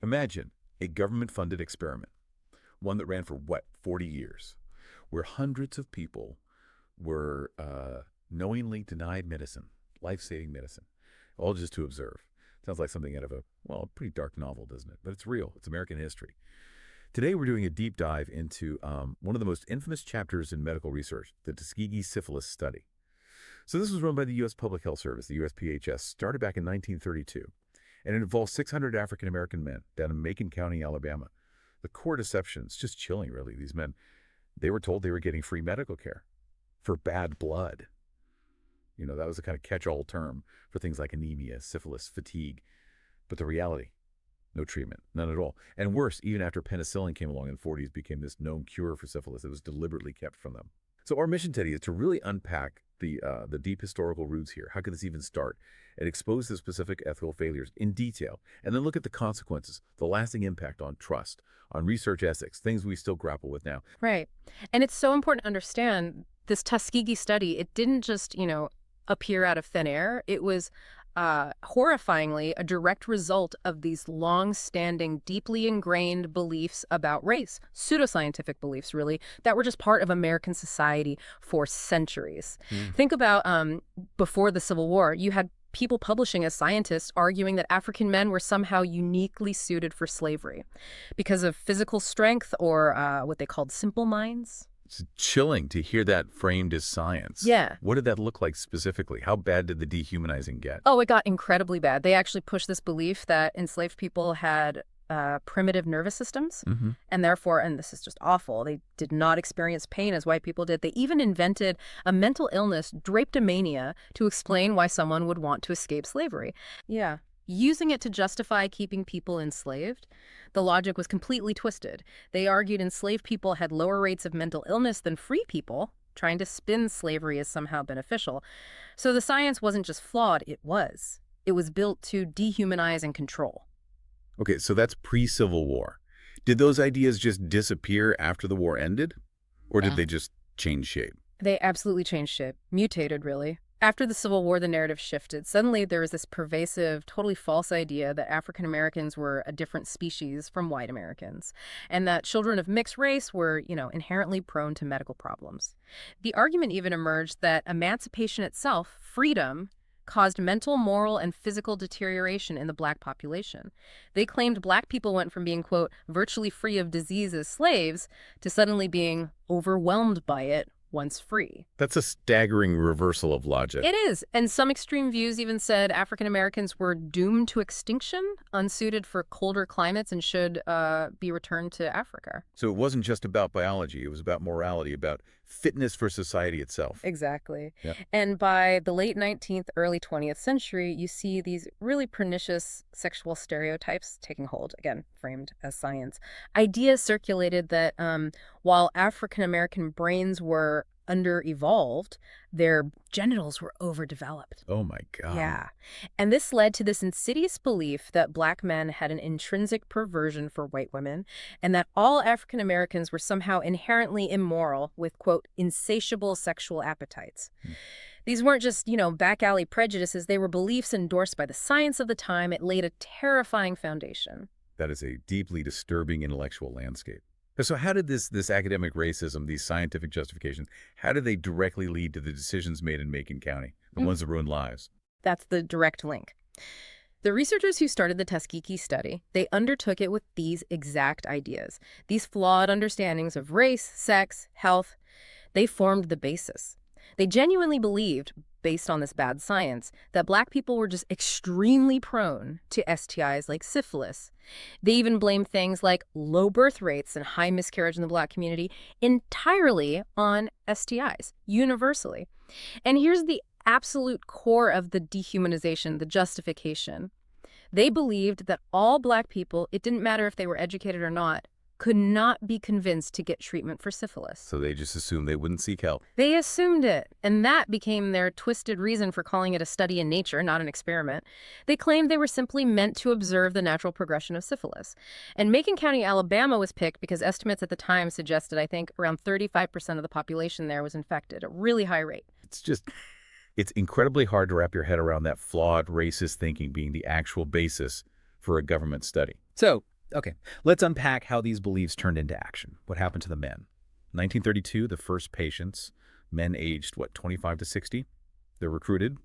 Imagine a government-funded experiment, one that ran for, what, 40 years, where hundreds of people were knowingly denied medicine, life-saving medicine, all just to observe. Sounds like something out of a pretty dark novel, doesn't it? But it's real. It's American history. Today, we're doing a deep dive into one of the most infamous chapters in medical research, the Tuskegee Syphilis Study. So this was run by the U.S. Public Health Service, the USPHS, started back in 1932, and it involved 600 African-American men down in Macon County, Alabama. The core deception, it's just chilling, really. These men, they were told they were getting free medical care for bad blood. You know, that was a kind of catch-all term for things like anemia, syphilis, fatigue. But the reality, no treatment, none at all. And worse, even after penicillin came along in the 40s, became this known cure for syphilis that was deliberately kept from them. So our mission, Teddy, is to really unpack the deep historical roots here. How could this even start? And expose the specific ethical failures in detail, and then look at the consequences, the lasting impact on trust, on research ethics, things we still grapple with now. Right. And it's so important to understand this Tuskegee study, it didn't just, appear out of thin air. It was horrifyingly a direct result of these long-standing, deeply ingrained beliefs about race, pseudoscientific beliefs, really, that were just part of American society for centuries. Think about before the Civil War, you had people publishing as scientists arguing that African men were somehow uniquely suited for slavery because of physical strength or what they called simple minds. It's chilling to hear that framed as science. Yeah. What did that look like specifically? How bad did the dehumanizing get? Oh, it got incredibly bad. They actually pushed this belief that enslaved people had primitive nervous systems, and therefore, and this is just awful, they did not experience pain as white people did. They even invented a mental illness, drapetomania, to explain why someone would want to escape slavery. Yeah. Using it to justify keeping people enslaved, the logic was completely twisted. They argued enslaved people had lower rates of mental illness than free people, trying to spin slavery as somehow beneficial. So the science wasn't just flawed, it was. It was built to dehumanize and control. Okay, so that's pre-Civil War. Did those ideas just disappear after the war ended? Or did they just change shape? They absolutely changed shape, mutated, really. After the Civil War, the narrative shifted. Suddenly, there was this pervasive, totally false idea that African Americans were a different species from white Americans, and that children of mixed race were, inherently prone to medical problems. The argument even emerged that emancipation itself, freedom, caused mental, moral, and physical deterioration in the black population. They claimed black people went from being, quote, virtually free of disease as slaves to suddenly being overwhelmed by it once free. That's a staggering reversal of logic. It is. And some extreme views even said African Americans were doomed to extinction, unsuited for colder climates, and should be returned to Africa. So it wasn't just about biology. It was about morality, about fitness for society itself. Exactly. Yeah. And by the late 19th, early 20th century, you see these really pernicious sexual stereotypes taking hold, again, framed as science. Ideas circulated that while African American brains were under-evolved, their genitals were overdeveloped. Oh my God. Yeah. And this led to this insidious belief that black men had an intrinsic perversion for white women, and that all African Americans were somehow inherently immoral with, quote, insatiable sexual appetites. These weren't just, back alley prejudices. They were beliefs endorsed by the science of the time. It laid a terrifying foundation. That is a deeply disturbing intellectual landscape. So how did this academic racism, these scientific justifications, how did they directly lead to the decisions made in Macon County, the ones that ruined lives? That's the direct link. The researchers who started the Tuskegee study, they undertook it with these exact ideas. These flawed understandings of race, sex, health, they formed the basis. They genuinely believed, based on this bad science, that black people were just extremely prone to STIs like syphilis. They even blamed things like low birth rates and high miscarriage in the black community entirely on STIs, universally. And here's the absolute core of the dehumanization, the justification. They believed that all black people, it didn't matter if they were educated or not, could not be convinced to get treatment for syphilis. So they just assumed they wouldn't seek help. They assumed it, and that became their twisted reason for calling it a study in nature, not an experiment. They claimed they were simply meant to observe the natural progression of syphilis. And Macon County, Alabama was picked because estimates at the time suggested, I think, around 35% of the population there was infected, a really high rate. It's incredibly hard to wrap your head around that flawed, racist thinking being the actual basis for a government study. So, okay, let's unpack how these beliefs turned into action. What happened to the men? 1932, the first patients, men aged, 25 to 60, they're recruited,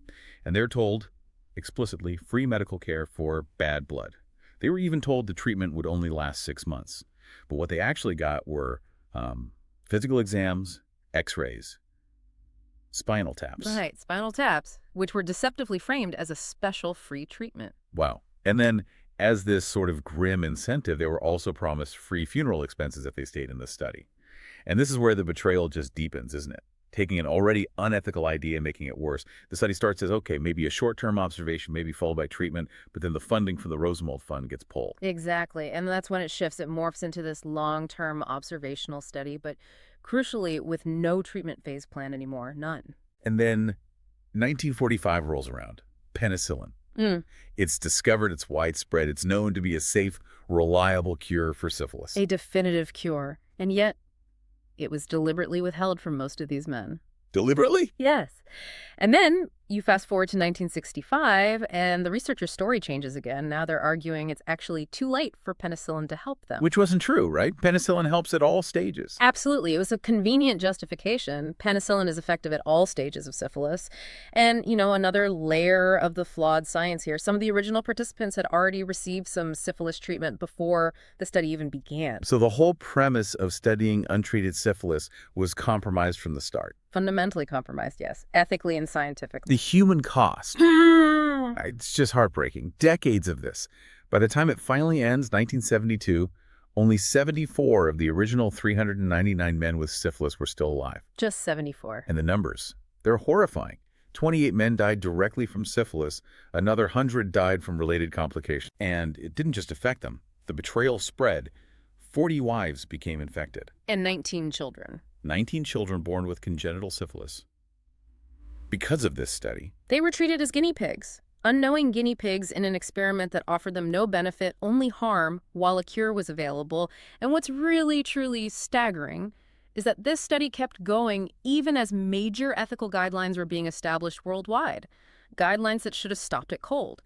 and they're told explicitly free medical care for bad blood. They were even told the treatment would only last 6 months. But what they actually got were physical exams, x-rays, spinal taps. Right, spinal taps, which were deceptively framed as a special free treatment. Wow. And then as this sort of grim incentive, they were also promised free funeral expenses if they stayed in the study. And this is where the betrayal just deepens, isn't it? Taking an already unethical idea and making it worse. The study starts as, okay, maybe a short-term observation, maybe followed by treatment, but then the funding from the Rosenwald Fund gets pulled. Exactly, and that's when it shifts. It morphs into this long-term observational study, but crucially with no treatment phase plan anymore, none. And then 1945 rolls around. Penicillin. Mm. It's discovered, it's widespread, it's known to be a safe, reliable cure for syphilis. A definitive cure, and yet it was deliberately withheld from most of these men. Deliberately? Yes. And then you fast forward to 1965, and the researcher's story changes again. Now they're arguing it's actually too late for penicillin to help them. Which wasn't true, right? Penicillin helps at all stages. Absolutely. It was a convenient justification. Penicillin is effective at all stages of syphilis. And, another layer of the flawed science here. Some of the original participants had already received some syphilis treatment before the study even began. So the whole premise of studying untreated syphilis was compromised from the start. Fundamentally compromised, yes. Ethically and scientifically. The human cost. It's just heartbreaking. Decades of this. By the time it finally ends, 1972, only 74 of the original 399 men with syphilis were still alive. Just 74. And the numbers, they're horrifying. 28 men died directly from syphilis. Another 100 died from related complications. And it didn't just affect them. The betrayal spread. 40 wives became infected. And 19 children. 19 children born with congenital syphilis. Because of this study, they were treated as guinea pigs, unknowing guinea pigs in an experiment that offered them no benefit, only harm, while a cure was available. And what's really, truly staggering is that this study kept going even as major ethical guidelines were being established worldwide, guidelines that should have stopped it cold.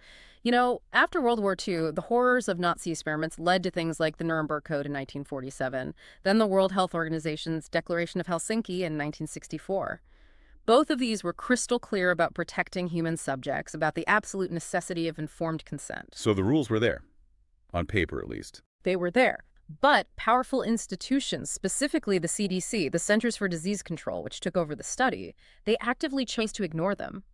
After World War II, the horrors of Nazi experiments led to things like the Nuremberg Code in 1947, then the World Health Organization's Declaration of Helsinki in 1964. Both of these were crystal clear about protecting human subjects, about the absolute necessity of informed consent. So the rules were there, on paper at least. They were there. But powerful institutions, specifically the CDC, the Centers for Disease Control, which took over the study, they actively chose to ignore them.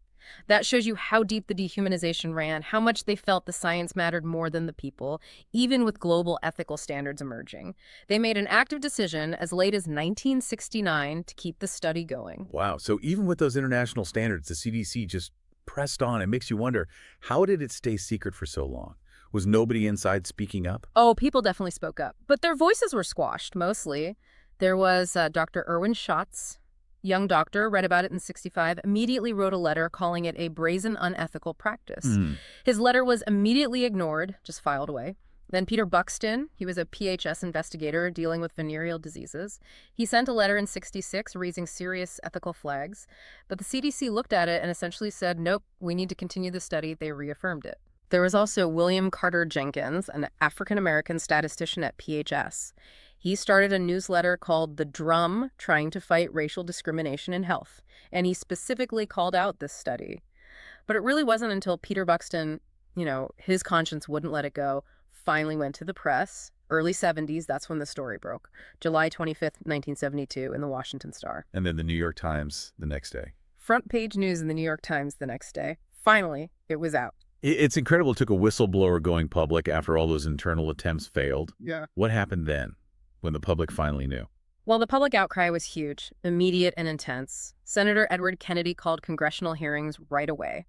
That shows you how deep the dehumanization ran, how much they felt the science mattered more than the people, even with global ethical standards emerging. They made an active decision as late as 1969 to keep the study going. Wow. So even with those international standards, the CDC just pressed on. It makes you wonder, how did it stay secret for so long? Was nobody inside speaking up? Oh, people definitely spoke up, but their voices were squashed, mostly. There was Dr. Erwin Schatz. Young doctor, read about it in 65, immediately wrote a letter calling it a brazen, unethical practice. His letter was immediately ignored, just filed away. Then Peter Buxton, he was a PHS investigator dealing with venereal diseases. He sent a letter in 66 raising serious ethical flags. But the CDC looked at it and essentially said, nope, we need to continue the study. They reaffirmed it. There was also William Carter Jenkins, an African-American statistician at PHS. He started a newsletter called The Drum, trying to fight racial discrimination in health, and he specifically called out this study. But it really wasn't until Peter Buxton, his conscience wouldn't let it go, finally went to the press. Early 70s, that's when the story broke. July 25th, 1972, in the Washington Star. And then the New York Times the next day. Front page news in the New York Times the next day. Finally, it was out. It's incredible it took a whistleblower going public after all those internal attempts failed. Yeah. What happened then, when the public finally knew? Well, the public outcry was huge, immediate and intense. Senator Edward Kennedy called congressional hearings right away.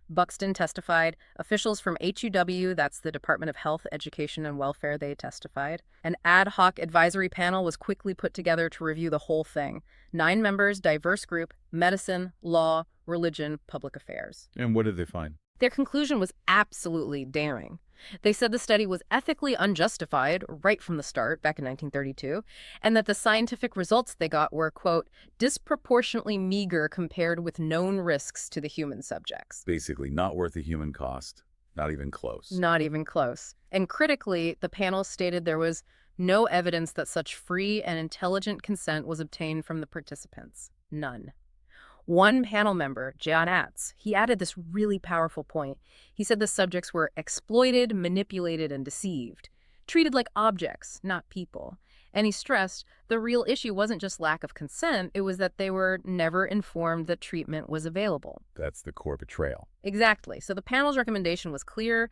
Buxton testified. Officials from HUW, that's the Department of Health, Education, and Welfare, they testified. An ad hoc advisory panel was quickly put together to review the whole thing. 9 members, diverse group, medicine, law, religion, public affairs. And what did they find? Their conclusion was absolutely daring. They said the study was ethically unjustified right from the start, back in 1932, and that the scientific results they got were, quote, disproportionately meager compared with known risks to the human subjects. Basically, not worth the human cost. Not even close. Not even close. And critically, the panel stated there was no evidence that such free and intelligent consent was obtained from the participants. None. One panel member, John Atz, he added this really powerful point. He said the subjects were exploited, manipulated, and deceived, treated like objects, not people. And he stressed the real issue wasn't just lack of consent, it was that they were never informed that treatment was available. That's the core betrayal. Exactly. So the panel's recommendation was clear: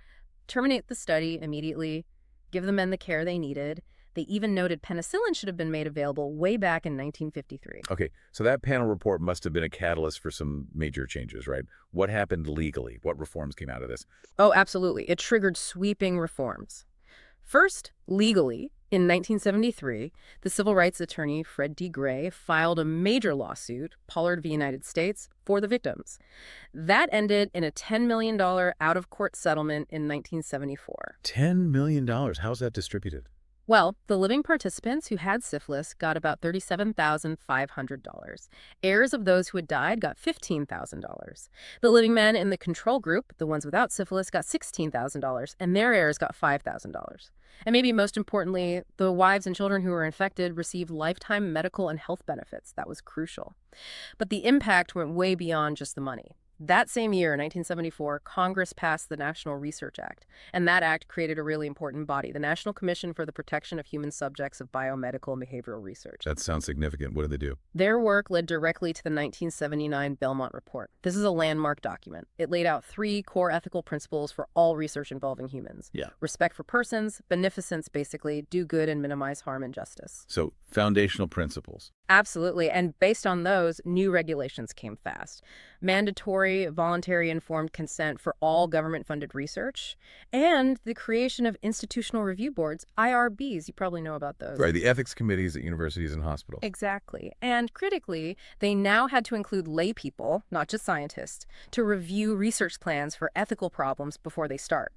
terminate the study immediately, give the men the care they needed. They even noted penicillin should have been made available way back in 1953. Okay, so that panel report must have been a catalyst for some major changes, right? What happened legally? What reforms came out of this? Oh, absolutely. It triggered sweeping reforms. First, legally, in 1973, the civil rights attorney Fred D. Gray filed a major lawsuit, Pollard v. United States, for the victims. That ended in a $10 million out-of-court settlement in 1974. $10 million. How's that distributed? Well, the living participants who had syphilis got about $37,500. Heirs of those who had died got $15,000. The living men in the control group, the ones without syphilis, got $16,000, and their heirs got $5,000. And maybe most importantly, the wives and children who were infected received lifetime medical and health benefits. That was crucial. But the impact went way beyond just the money. That same year, 1974, Congress passed the National Research Act, and that act created a really important body, the National Commission for the Protection of Human Subjects of Biomedical and Behavioral Research. That sounds significant. What did they do? Their work led directly to the 1979 Belmont Report. This is a landmark document. It laid out 3 core ethical principles for all research involving humans. Yeah. Respect for persons, beneficence, basically, do good and minimize harm and justice. So, foundational principles. Absolutely. And based on those, new regulations came fast. Mandatory, voluntary informed consent for all government-funded research, and the creation of institutional review boards, IRBs. You probably know about those. Right, the ethics committees at universities and hospitals. Exactly. And critically, they now had to include lay people, not just scientists, to review research plans for ethical problems before they start.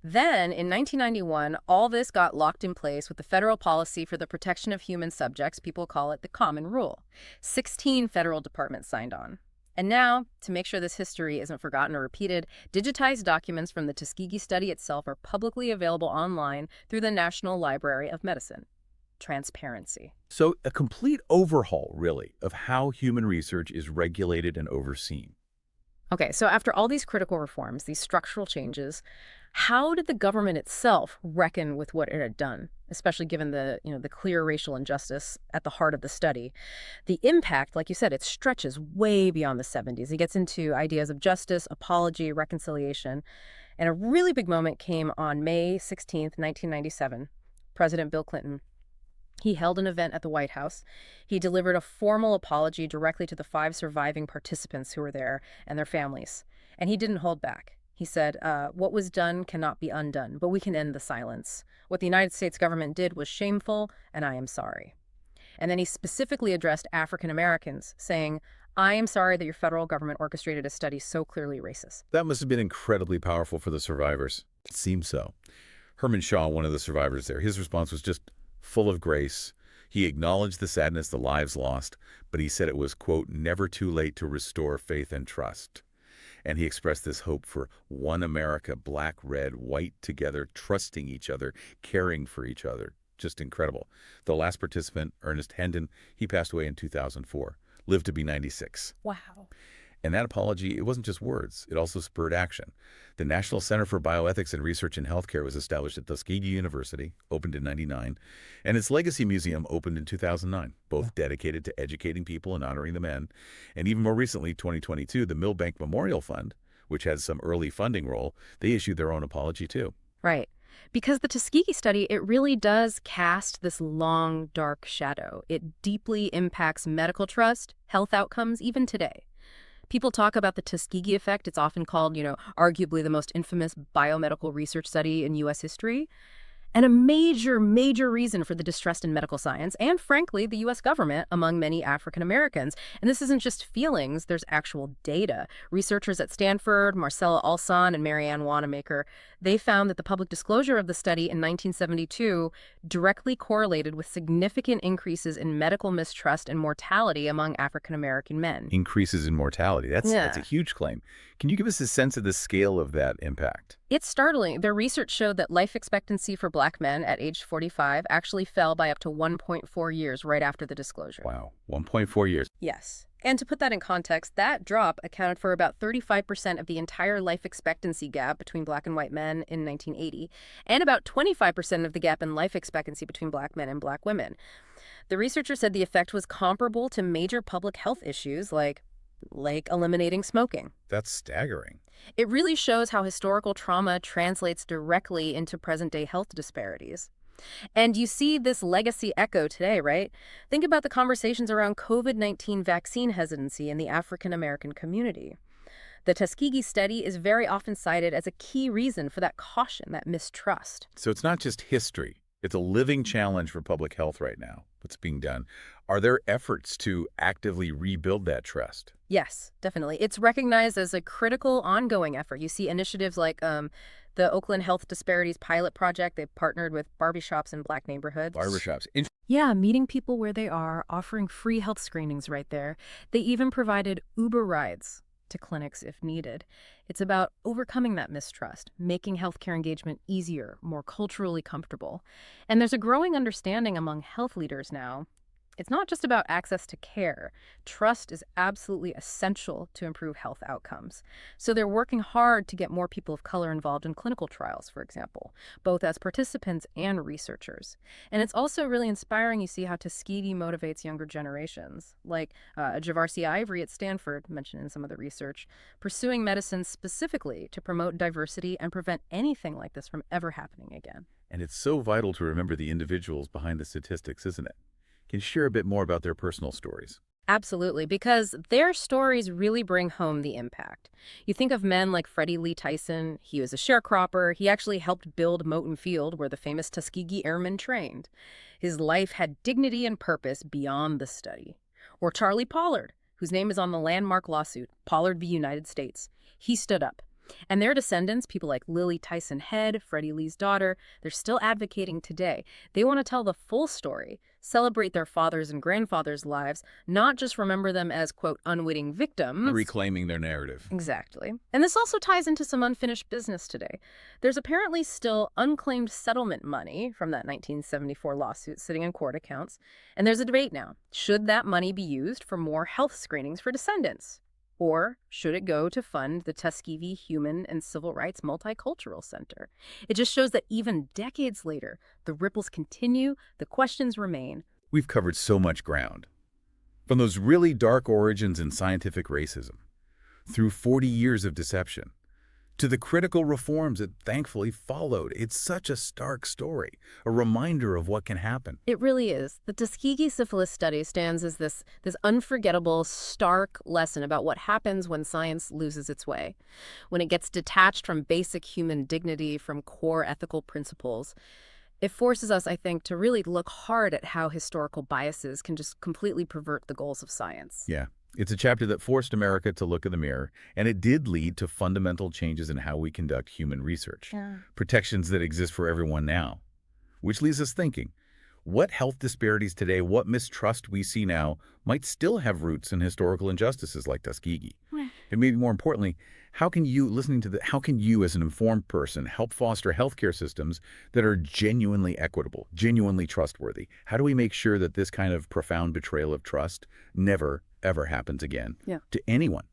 Then, in 1991, all this got locked in place with the Federal Policy for the Protection of Human Subjects. People call it the Common Rule. 16 federal departments signed on. And now, to make sure this history isn't forgotten or repeated, digitized documents from the Tuskegee study itself are publicly available online through the National Library of Medicine. Transparency. So, a complete overhaul, really, of how human research is regulated and overseen. Okay, so after all these critical reforms, these structural changes, how did the government itself reckon with what it had done, especially given the clear racial injustice at the heart of the study? The impact, like you said, it stretches way beyond the 70s. It gets into ideas of justice, apology, reconciliation. And a really big moment came on May 16th, 1997. President Bill Clinton, he held an event at the White House. He delivered a formal apology directly to the 5 surviving participants who were there and their families. And he didn't hold back. He said, what was done cannot be undone, but we can end the silence. What the United States government did was shameful, and I am sorry. And then he specifically addressed African Americans, saying, I am sorry that your federal government orchestrated a study so clearly racist. That must have been incredibly powerful for the survivors. It seems so. Herman Shaw, one of the survivors there, his response was just full of grace. He acknowledged the sadness, the lives lost, but he said it was, quote, never too late to restore faith and trust. And he expressed this hope for one America, black, red, white, together, trusting each other, caring for each other. Just incredible. The last participant, Ernest Hendon, he passed away in 2004, lived to be 96. Wow. And that apology, it wasn't just words. It also spurred action. The National Center for Bioethics and Research in Healthcare was established at Tuskegee University, opened in '99, and its Legacy Museum opened in 2009, both dedicated to educating people and honoring the men. And even more recently, 2022, the Milbank Memorial Fund, which has some early funding role, they issued their own apology too. Right. Because the Tuskegee study, it really does cast this long, dark shadow. It deeply impacts medical trust, health outcomes, even today. People talk about the Tuskegee effect. It's often called, arguably the most infamous biomedical research study in U.S. history. And a major, major reason for the distrust in medical science and, frankly, the U.S. government among many African Americans. And this isn't just feelings, there's actual data. Researchers at Stanford, Marcella Alsan and Marianne Wanamaker, they found that the public disclosure of the study in 1972 directly correlated with significant increases in medical mistrust and mortality among African American men. Increases in mortality. That's a huge claim. Can you give us a sense of the scale of that impact? It's startling. Their research showed that life expectancy for Black men at age 45 actually fell by up to 1.4 years right after the disclosure. Wow, 1.4 years. Yes. And to put that in context, that drop accounted for about 35% of the entire life expectancy gap between Black and white men in 1980, and about 25% of the gap in life expectancy between Black men and Black women. The researcher said the effect was comparable to major public health issues like eliminating smoking. That's staggering. It really shows how historical trauma translates directly into present-day health disparities. And you see this legacy echo today, right? Think about the conversations around COVID-19 vaccine hesitancy in the African American community. The Tuskegee study is very often cited as a key reason for that caution, that mistrust. So it's not just history. It's a living challenge for public health right now, what's being done. Are there efforts to actively rebuild that trust? Yes, definitely. It's recognized as a critical ongoing effort. You see initiatives like the Oakland Health Disparities Pilot Project. They've partnered with barbershops in Black neighborhoods. Barbershops. Yeah, meeting people where they are, offering free health screenings right there. They even provided Uber rides to clinics if needed. It's about overcoming that mistrust, making healthcare engagement easier, more culturally comfortable. And there's a growing understanding among health leaders now. It's not just about access to care. Trust is absolutely essential to improve health outcomes. So they're working hard to get more people of color involved in clinical trials, for example, both as participants and researchers. And it's also really inspiring. You see how Tuskegee motivates younger generations, like Javarcy Ivory at Stanford, mentioned in some of the research, pursuing medicine specifically to promote diversity and prevent anything like this from ever happening again. And it's so vital to remember the individuals behind the statistics, isn't it? Can you share a bit more about their personal stories? Absolutely, because their stories really bring home the impact. You think of men like Freddie Lee Tyson. He was a sharecropper. He actually helped build Moton Field, where the famous Tuskegee Airmen trained. His life had dignity and purpose beyond the study. Or Charlie Pollard, whose name is on the landmark lawsuit, Pollard v. United States. He stood up. And their descendants, people like Lily Tyson Head, Freddie Lee's daughter, they're still advocating today. They want to tell the full story, celebrate their fathers' and grandfathers' lives, not just remember them as, quote, unwitting victims. Reclaiming their narrative. Exactly. And this also ties into some unfinished business today. There's apparently still unclaimed settlement money from that 1974 lawsuit sitting in court accounts. And there's a debate now. Should that money be used for more health screenings for descendants? Or should it go to fund the Tuskegee Human and Civil Rights Multicultural Center? It just shows that even decades later, the ripples continue, the questions remain. We've covered so much ground. From those really dark origins in scientific racism, through 40 years of deception, to the critical reforms that thankfully followed. It's such a stark story, a reminder of what can happen. It really is. The Tuskegee Syphilis Study stands as this unforgettable, stark lesson about what happens when science loses its way, when it gets detached from basic human dignity, from core ethical principles. It forces us, I think, to really look hard at how historical biases can just completely pervert the goals of science. Yeah. It's a chapter that forced America to look in the mirror, and it did lead to fundamental changes in how we conduct human research. Yeah. Protections that exist for everyone now. Which leaves us thinking, what health disparities today, what mistrust we see now, might still have roots in historical injustices like Tuskegee? And maybe more importantly, how can you, how can you as an informed person help foster healthcare systems that are genuinely equitable, genuinely trustworthy? How do we make sure that this kind of profound betrayal of trust never, ever happens again to anyone?